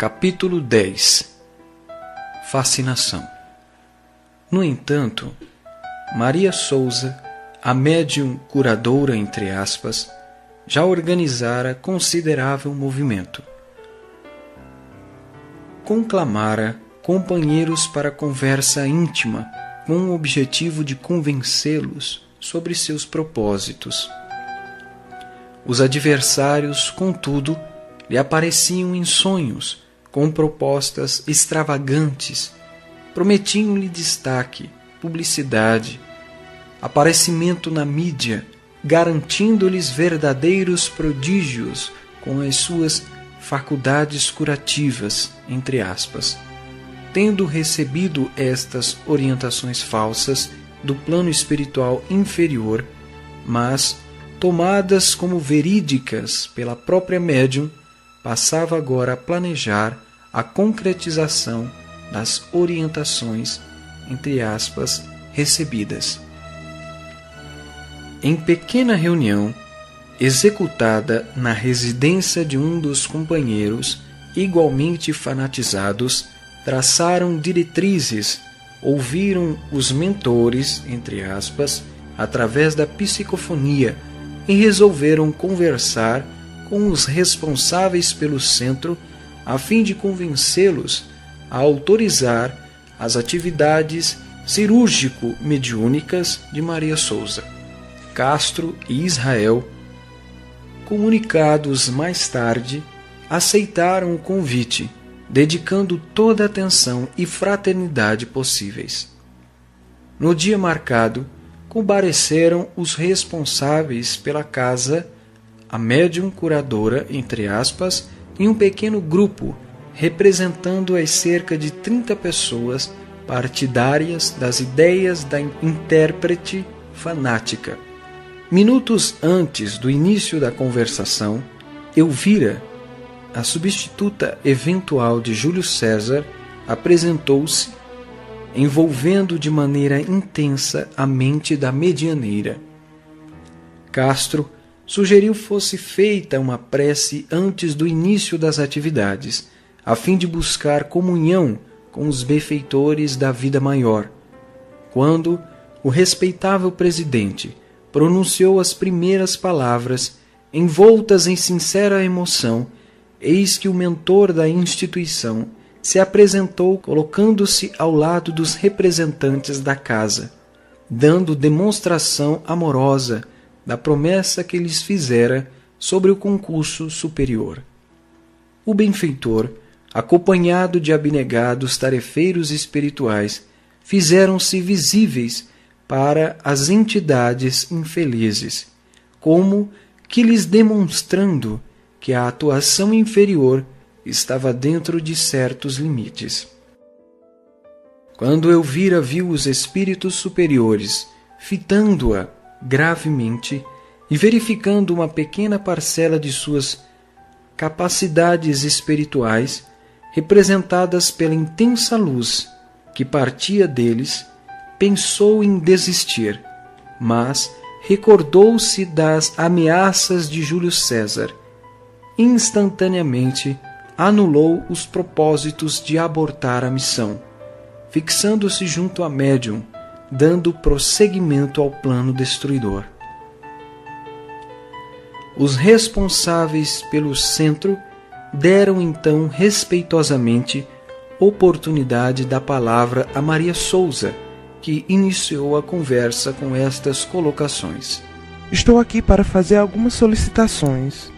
Capítulo 10. Fascinação. No entanto, Maria Souza, a médium curadora, entre aspas, já organizara considerável movimento. Conclamara companheiros para conversa íntima, com o objetivo de convencê-los sobre seus propósitos. Os adversários, contudo, lhe apareciam em sonhos, com propostas extravagantes, prometiam-lhe destaque, publicidade, aparecimento na mídia, garantindo-lhes verdadeiros prodígios com as suas faculdades curativas, entre aspas. Tendo recebido estas orientações falsas do plano espiritual inferior, mas tomadas como verídicas pela própria médium, passava agora a planejar a concretização das orientações, entre aspas, recebidas. Em pequena reunião, executada na residência de um dos companheiros, igualmente fanatizados, traçaram diretrizes, ouviram os mentores, entre aspas, através da psicofonia, e resolveram conversar com os responsáveis pelo centro, a fim de convencê-los a autorizar as atividades cirúrgico-mediúnicas de Maria Souza. Castro e Israel, comunicados mais tarde, aceitaram o convite, dedicando toda a atenção e fraternidade possíveis. No dia marcado, compareceram os responsáveis pela casa, a médium curadora, entre aspas, e um pequeno grupo, representando as cerca de 30 pessoas partidárias das ideias da intérprete fanática. Minutos antes do início da conversação, Elvira, a substituta eventual de Júlio César, apresentou-se, envolvendo de maneira intensa a mente da medianeira. Castro sugeriu fosse feita uma prece antes do início das atividades, a fim de buscar comunhão com os benfeitores da vida maior. Quando o respeitável presidente pronunciou as primeiras palavras, envoltas em sincera emoção, eis que o mentor da instituição se apresentou colocando-se ao lado dos representantes da casa, dando demonstração amorosa da promessa que lhes fizera sobre o concurso superior. O benfeitor, acompanhado de abnegados tarefeiros espirituais, fizeram-se visíveis para as entidades infelizes, como que lhes demonstrando que a atuação inferior estava dentro de certos limites. Quando Elvira viu os espíritos superiores fitando-a gravemente e verificando uma pequena parcela de suas capacidades espirituais, representadas pela intensa luz que partia deles, pensou em desistir, mas recordou-se das ameaças de Júlio César. Instantaneamente anulou os propósitos de abortar a missão, fixando-se junto à médium, dando prosseguimento ao plano destruidor. Os responsáveis pelo centro deram então respeitosamente oportunidade da palavra a Maria Souza, que iniciou a conversa com estas colocações. Estou aqui para fazer algumas solicitações.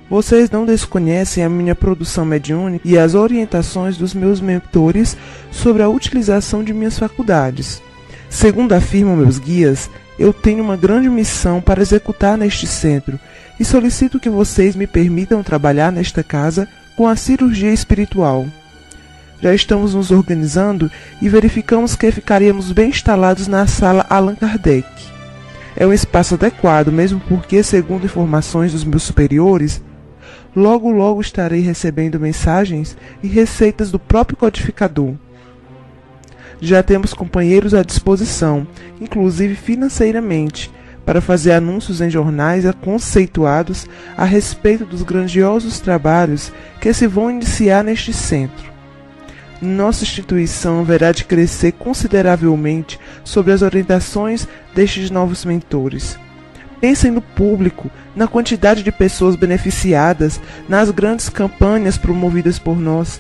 Vocês não desconhecem a minha produção mediúnica e as orientações dos meus mentores sobre a utilização de minhas faculdades. Segundo afirmam meus guias, eu tenho uma grande missão para executar neste centro e solicito que vocês me permitam trabalhar nesta casa com a cirurgia espiritual. Já estamos nos organizando e verificamos que ficaríamos bem instalados na sala Allan Kardec. É um espaço adequado, mesmo porque, segundo informações dos meus superiores, logo estarei recebendo mensagens e receitas do próprio codificador. Já temos companheiros à disposição, inclusive financeiramente, para fazer anúncios em jornais conceituados a respeito dos grandiosos trabalhos que se vão iniciar neste centro. Nossa instituição haverá de crescer consideravelmente sob as orientações destes novos mentores. Pensem no público, na quantidade de pessoas beneficiadas, nas grandes campanhas promovidas por nós.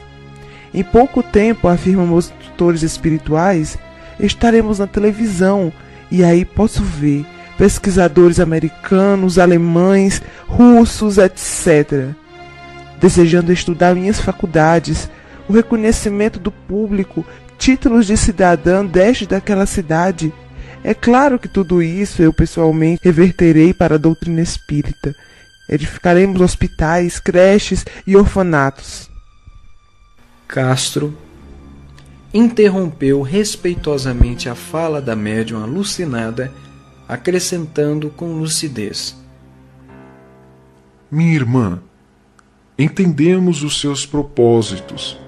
Em pouco tempo, afirmam os tutores espirituais, estaremos na televisão, e aí posso ver pesquisadores americanos, alemães, russos, etc., desejando estudar minhas faculdades, o reconhecimento do público, títulos de cidadã deste daquela cidade. É claro que tudo isso eu pessoalmente reverterei para a doutrina espírita. Edificaremos hospitais, creches e orfanatos. Castro interrompeu respeitosamente a fala da médium alucinada, acrescentando com lucidez: Minha irmã, entendemos os seus propósitos.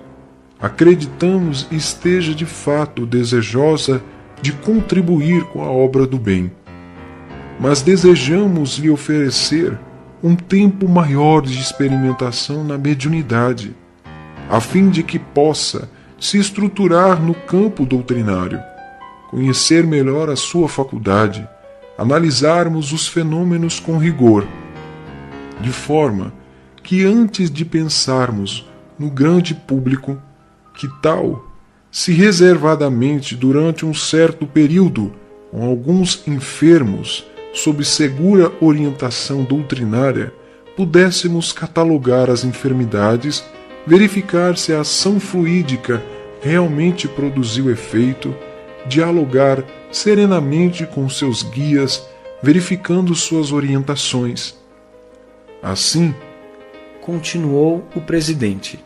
Acreditamos esteja de fato desejosa de contribuir com a obra do bem. Mas desejamos lhe oferecer um tempo maior de experimentação na mediunidade, a fim de que possa se estruturar no campo doutrinário, conhecer melhor a sua faculdade, analisarmos os fenômenos com rigor, de forma que antes de pensarmos no grande público, que tal, se reservadamente durante um certo período, com alguns enfermos, sob segura orientação doutrinária, pudéssemos catalogar as enfermidades, verificar se a ação fluídica realmente produziu efeito, dialogar serenamente com seus guias, verificando suas orientações. Assim, continuou o presidente,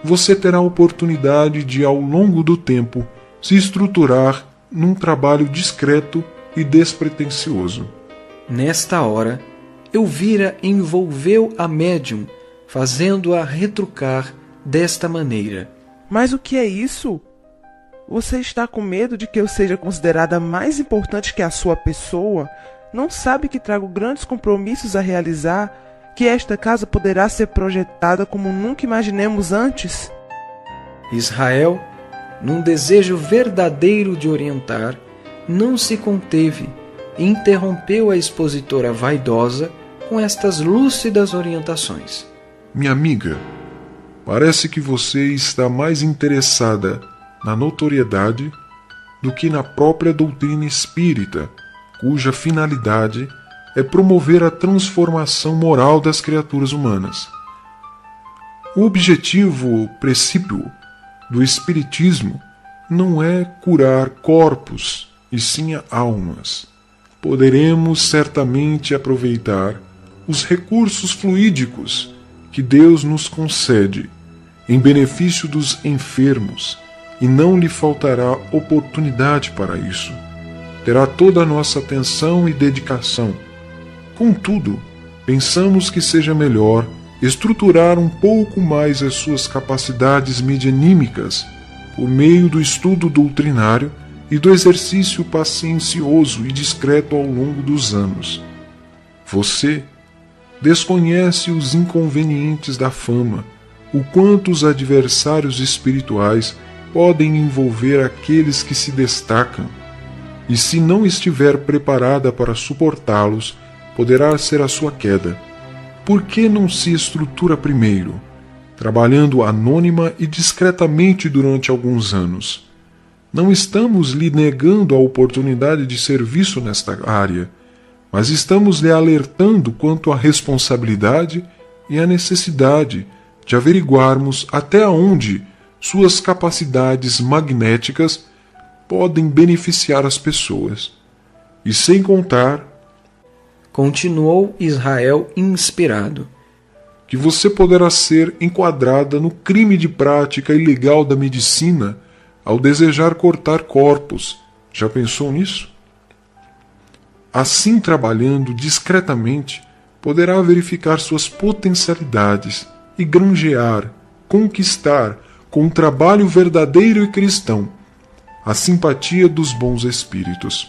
você terá a oportunidade de, ao longo do tempo, se estruturar num trabalho discreto e despretensioso. Nesta hora, Elvira envolveu a médium, fazendo-a retrucar desta maneira: Mas o que é isso? Você está com medo de que eu seja considerada mais importante que a sua pessoa? Não sabe que trago grandes compromissos a realizar? Que esta casa poderá ser projetada como nunca imaginemos antes? Israel, num desejo verdadeiro de orientar, não se conteve e interrompeu a expositora vaidosa com estas lúcidas orientações. Minha amiga, parece que você está mais interessada na notoriedade do que na própria doutrina espírita, cuja finalidade é promover a transformação moral das criaturas humanas. O objetivo precípio do Espiritismo não é curar corpos, e sim almas. Poderemos certamente aproveitar os recursos fluídicos que Deus nos concede em benefício dos enfermos, e não lhe faltará oportunidade para isso. Terá toda a nossa atenção e dedicação. Contudo, pensamos que seja melhor estruturar um pouco mais as suas capacidades medianímicas por meio do estudo doutrinário e do exercício paciencioso e discreto ao longo dos anos. Você desconhece os inconvenientes da fama, o quanto os adversários espirituais podem envolver aqueles que se destacam, e se não estiver preparada para suportá-los, poderá ser a sua queda. Por que não se estrutura primeiro, trabalhando anônima e discretamente durante alguns anos? Não estamos lhe negando a oportunidade de serviço nesta área, mas estamos lhe alertando quanto à responsabilidade e à necessidade de averiguarmos até onde suas capacidades magnéticas podem beneficiar as pessoas. E sem contar, continuou Israel inspirado, que você poderá ser enquadrada no crime de prática ilegal da medicina ao desejar cortar corpos. Já pensou nisso? Assim, trabalhando discretamente, poderá verificar suas potencialidades e granjear, conquistar, com um trabalho verdadeiro e cristão, a simpatia dos bons espíritos.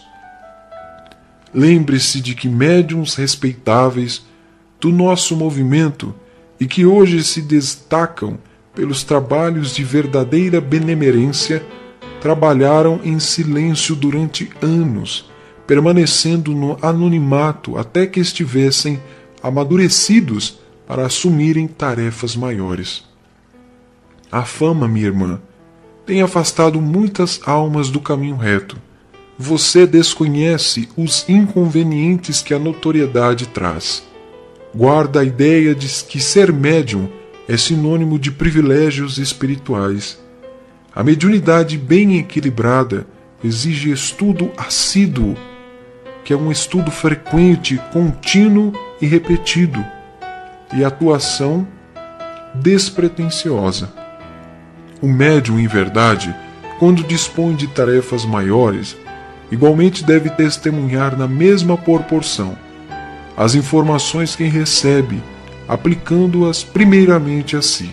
lembre-se de que médiuns respeitáveis do nosso movimento e que hoje se destacam pelos trabalhos de verdadeira benemerência trabalharam em silêncio durante anos, permanecendo no anonimato até que estivessem amadurecidos para assumirem tarefas maiores. A fama, minha irmã, tem afastado muitas almas do caminho reto. Você desconhece os inconvenientes que a notoriedade traz. Guarda a ideia de que ser médium é sinônimo de privilégios espirituais. A mediunidade bem equilibrada exige estudo assíduo, que é um estudo frequente, contínuo e repetido, e atuação despretensiosa. O médium, em verdade, quando dispõe de tarefas maiores, igualmente deve testemunhar na mesma proporção as informações que recebe, aplicando-as primeiramente a si.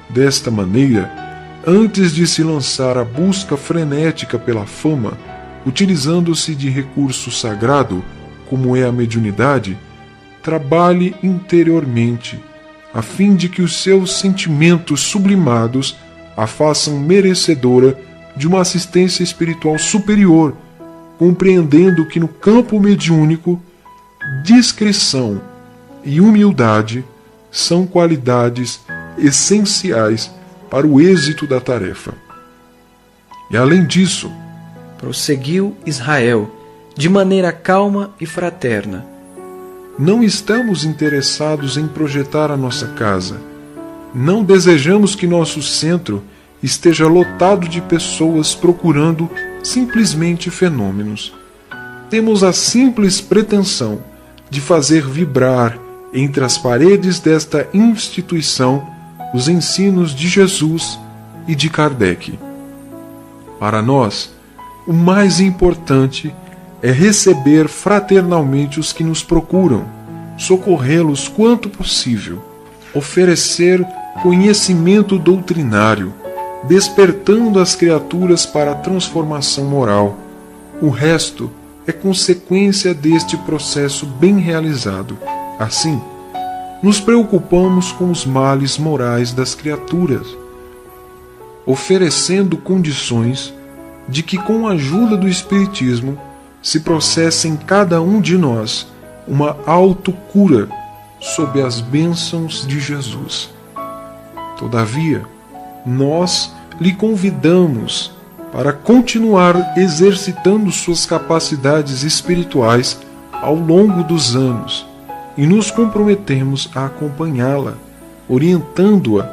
Desta maneira, antes de se lançar à busca frenética pela fama, utilizando-se de recurso sagrado, como é a mediunidade, trabalhe interiormente, a fim de que os seus sentimentos sublimados a façam merecedora de uma assistência espiritual superior, compreendendo que no campo mediúnico, discrição e humildade são qualidades essenciais para o êxito da tarefa. E além disso, prosseguiu Israel, de maneira calma e fraterna, não estamos interessados em projetar a nossa casa. Não desejamos que nosso centro esteja lotado de pessoas procurando simplesmente fenômenos. Temos a simples pretensão de fazer vibrar entre as paredes desta instituição os ensinos de Jesus e de Kardec. Para nós, o mais importante é receber fraternalmente os que nos procuram, socorrê-los quanto possível, oferecer conhecimento doutrinário, despertando as criaturas para a transformação moral. O resto é consequência deste processo bem realizado. Assim, nos preocupamos com os males morais das criaturas, oferecendo condições de que, com a ajuda do Espiritismo, se processe em cada um de nós uma autocura sob as bênçãos de Jesus. Todavia, nós lhe convidamos para continuar exercitando suas capacidades espirituais ao longo dos anos e nos comprometemos a acompanhá-la, orientando-a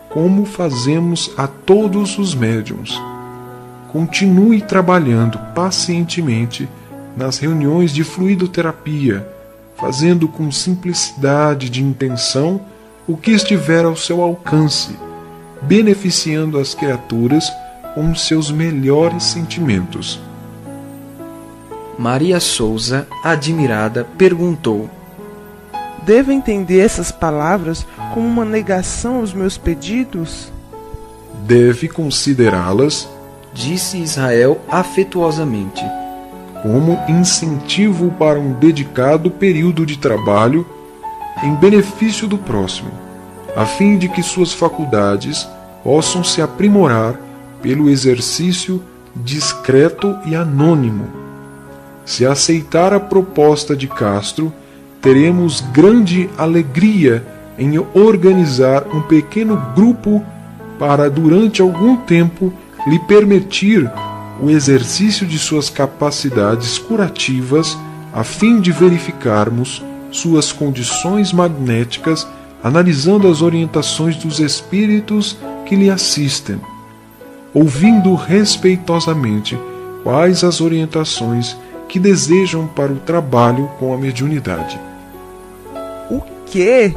como fazemos a todos os médiuns. Continue trabalhando pacientemente nas reuniões de fluidoterapia, fazendo com simplicidade de intenção o que estiver ao seu alcance, beneficiando as criaturas com seus melhores sentimentos. Maria Souza, admirada, perguntou: Devo entender essas palavras como uma negação aos meus pedidos? Deve considerá-las, disse Israel afetuosamente, como incentivo para um dedicado período de trabalho em benefício do próximo, a fim de que suas faculdades possam se aprimorar pelo exercício discreto e anônimo. Se aceitar a proposta de Castro, teremos grande alegria em organizar um pequeno grupo para, durante algum tempo, lhe permitir o exercício de suas capacidades curativas, a fim de verificarmos suas condições magnéticas, analisando as orientações dos espíritos que lhe assistem, ouvindo respeitosamente quais as orientações que desejam para o trabalho com a mediunidade. O quê?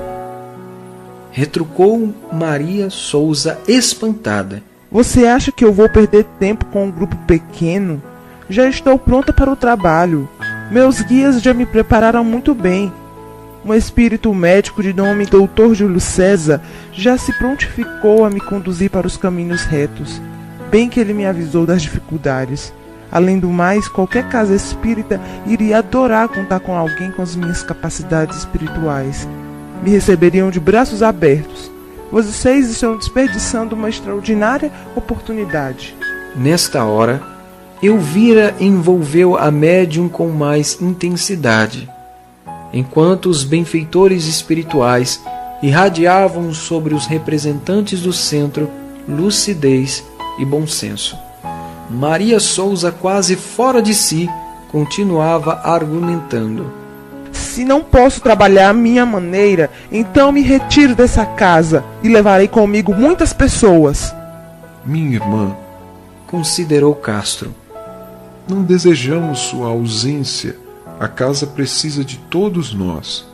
Retrucou Maria Souza, espantada. Você acha que eu vou perder tempo com um grupo pequeno? Já estou pronta para o trabalho. Meus guias já me prepararam muito bem. Um espírito médico de nome Dr. Júlio César já se prontificou a me conduzir para os caminhos retos, bem que ele me avisou das dificuldades. Além do mais, qualquer casa espírita iria adorar contar com alguém com as minhas capacidades espirituais. Me receberiam de braços abertos. Vocês estão desperdiçando uma extraordinária oportunidade. Nesta hora, Elvira envolveu a médium com mais intensidade, enquanto os benfeitores espirituais irradiavam sobre os representantes do centro lucidez e bom senso. Maria Souza, quase fora de si, continuava argumentando. Se não posso trabalhar à minha maneira, então me retiro dessa casa e levarei comigo muitas pessoas. Minha irmã, considerou Castro. Não desejamos sua ausência. A casa precisa de todos nós.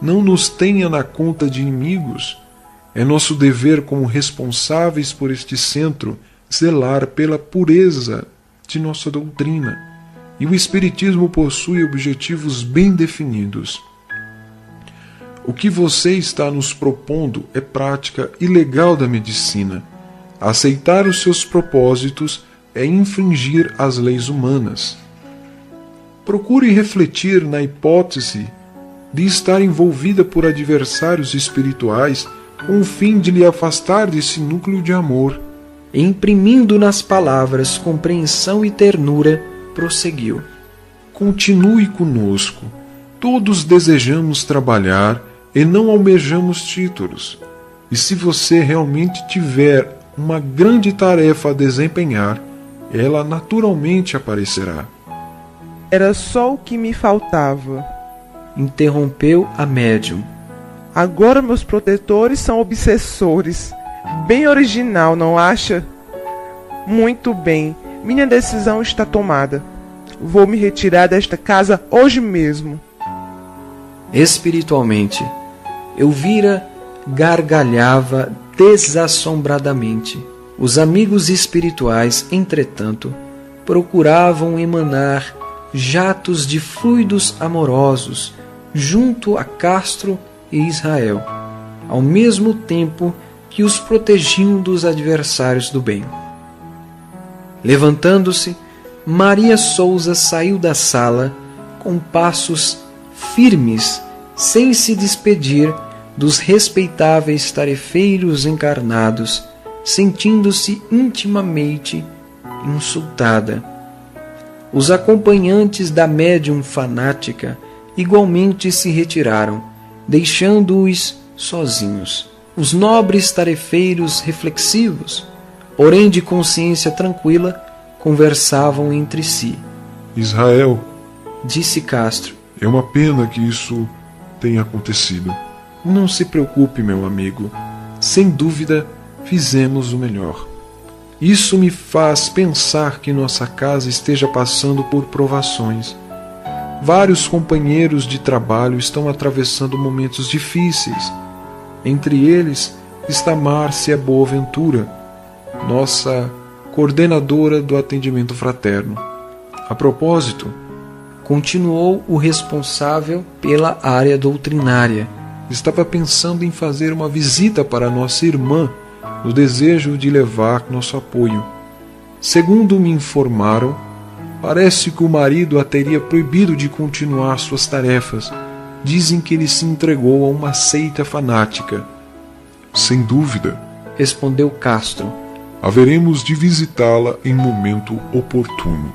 Não nos tenha na conta de inimigos. É nosso dever como responsáveis por este centro zelar pela pureza de nossa doutrina. E o Espiritismo possui objetivos bem definidos. O que você está nos propondo é prática ilegal da medicina. Aceitar os seus propósitos é infringir as leis humanas. Procure refletir na hipótese de estar envolvida por adversários espirituais com o fim de lhe afastar desse núcleo de amor. Imprimindo nas palavras compreensão e ternura, prosseguiu. Continue conosco. Todos desejamos trabalhar e não almejamos títulos. E se você realmente tiver uma grande tarefa a desempenhar, ela naturalmente aparecerá. Era só o que me faltava. Interrompeu a médium. Agora meus protetores são obsessores. Bem original, não acha? Muito bem, minha decisão está tomada. Vou me retirar desta casa hoje mesmo. Espiritualmente, Elvira gargalhava desassombradamente. Os amigos espirituais, entretanto, procuravam emanar jatos de fluidos amorosos junto a Castro e Israel, ao mesmo tempo que os protegiam dos adversários do bem. Levantando-se, Maria Souza saiu da sala com passos firmes, sem se despedir dos respeitáveis tarefeiros encarnados, sentindo-se intimamente insultada. Os acompanhantes da médium fanática igualmente se retiraram, deixando-os sozinhos. Os nobres tarefeiros reflexivos, porém de consciência tranquila, conversavam entre si. Israel, disse Castro, é uma pena que isso tenha acontecido. Não se preocupe, meu amigo. Sem dúvida, fizemos o melhor. Isso me faz pensar que nossa casa esteja passando por provações. Vários companheiros de trabalho estão atravessando momentos difíceis. Entre eles está Márcia Boaventura, nossa coordenadora do atendimento fraterno. A propósito, continuou o responsável pela área doutrinária, estava pensando em fazer uma visita para nossa irmã, no desejo de levar nosso apoio. Segundo me informaram, parece que o marido a teria proibido de continuar suas tarefas. Dizem que ele se entregou a uma seita fanática. Sem dúvida, respondeu Castro. Haveremos de visitá-la em momento oportuno.